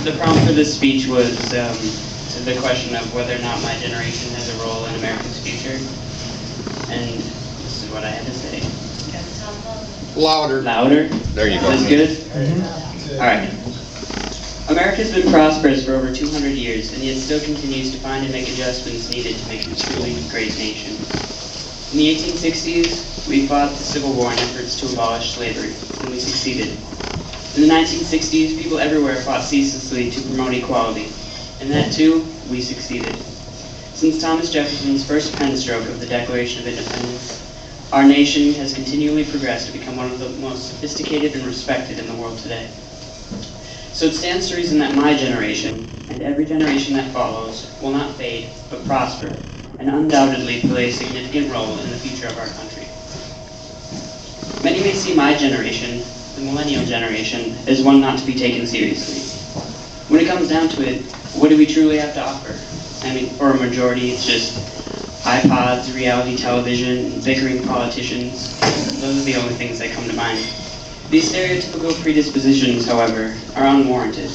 The prompt for this speech was the question of whether or not my generation has a role in America's future. And this is what I had to say. Louder. Louder? There you go. Is this good? All right. America's been prosperous for over 200 years, and yet still continues to find and make adjustments needed to make it a truly great nation. In the 1860s, we fought the Civil War in efforts to abolish slavery, and we succeeded. In the 1960s, people everywhere fought ceaselessly to promote equality, and that too, we succeeded. Since Thomas Jefferson's first pen stroke of the Declaration of Independence, our nation has continually progressed to become one of the most sophisticated and respected in the world today. So it stands to reason that my generation, and every generation that follows, will not fade, but prosper, and undoubtedly play a significant role in the future of our country. Many may see my generation, the millennial generation, as one not to be taken seriously. When it comes down to it, what do we truly have to offer? I mean, for a majority, it's just iPods, reality television, bickering politicians. Those are the only things that come to mind. These stereotypical predispositions, however, are unwarranted.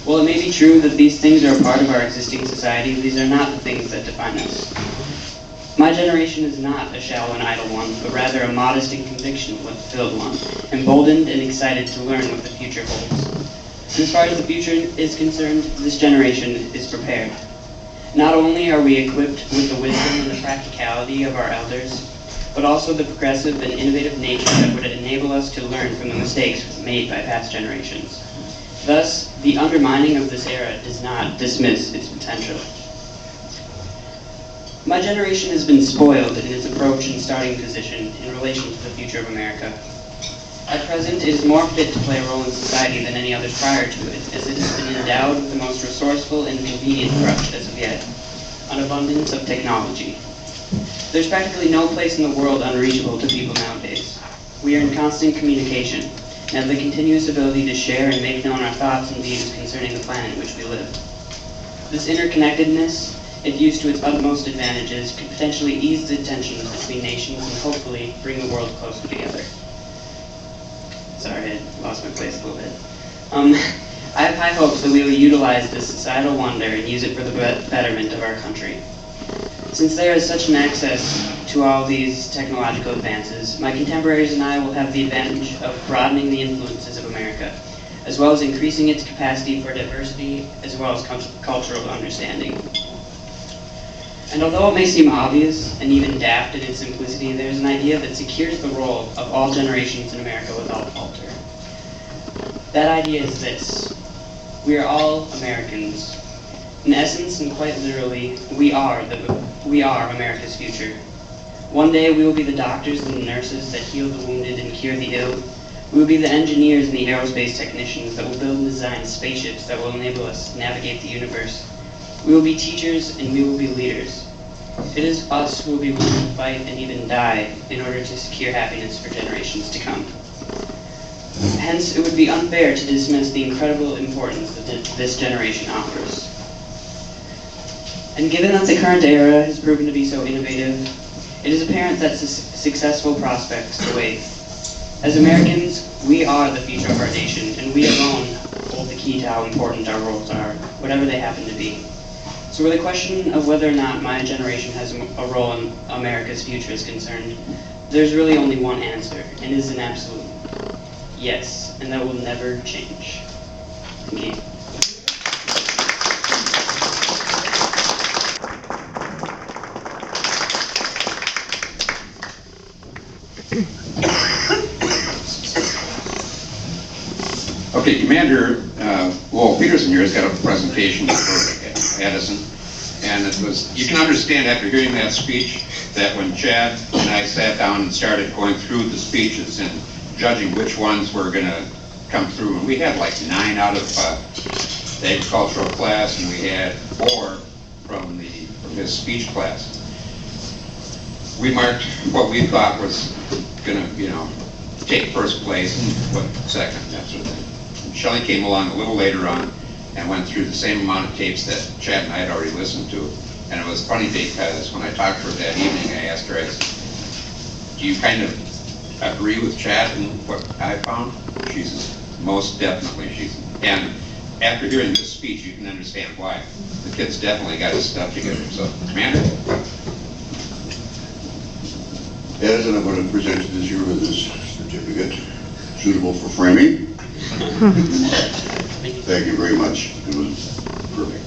While it may be true that these things are a part of our existing society, these are not the things that define us. My generation is not a shallow and idle one, but rather a modest and conviction-filled one, emboldened and excited to learn what the future holds. And as far as the future is concerned, this generation is prepared. Not only are we equipped with the wisdom and the practicality of our elders, but also the progressive and innovative nature that would enable us to learn from the mistakes made by past generations. Thus, the undermining of this era does not dismiss its potential. My generation has been spoiled in its approach and starting position in relation to the future of America. At present, it is more fit to play a role in society than any others prior to it, as it has been endowed with the most resourceful and convenient crutch as of yet, an abundance of technology. There's practically no place in the world unreachable to people nowadays. We are in constant communication, and have the continuous ability to share and make known our thoughts and views concerning the planet in which we live. This interconnectedness, if used to its utmost advantages, could potentially ease the tensions between nations and hopefully bring the world closer together. Sorry, I lost my place a little bit. I have high hopes that we will utilize this societal wonder and use it for the betterment of our country. Since there is such an access to all these technological advances, my contemporaries and I will have the advantage of broadening the influences of America, as well as increasing its capacity for diversity, as well as cultural understanding. And although it may seem obvious and even daft in its simplicity, there is an idea that secures the role of all generations in America without falter. That idea is this: we are all Americans. In essence, and quite literally, we are America's future. One day we will be the doctors and the nurses that heal the wounded and cure the ill. We will be the engineers and the aerospace technicians that will build and design spaceships that will enable us to navigate the universe. We will be teachers and we will be leaders. It is us who will be willing to fight and even die in order to secure happiness for generations to come. Hence, it would be unfair to dismiss the incredible importance that this generation offers. And given that the current era has proven to be so innovative, it is apparent that successful prospects await. As Americans, we are the future of our nation, and we alone hold the key to how important our roles are, whatever they happen to be. So where the question of whether or not my generation has a role in America's future is concerned, there's really only one answer, and it is an absolute yes, and that will never change. Thank you. Okay, Commander Lowell Peterson here has got a presentation for Edison, and it was, you can understand after hearing that speech that when Chad and I sat down and started going through the speeches and judging which ones were going to come through, and we had like 9 out of the agricultural class, and we had 4 from his speech class. We marked what we thought was going to, take first place and what second, that sort of thing. Shelley came along a little later on and went through the same amount of tapes that Chad and I had already listened to. And it was funny because when I talked to her that evening, I asked her, I said, do you kind of agree with Chad and what I found? She says, most definitely. And after hearing this speech, you can understand why. The kid's definitely got his stuff together. So, Commander? Addison, I'm going to present you this year with this certificate, suitable for framing. Thank you very much. It was perfect.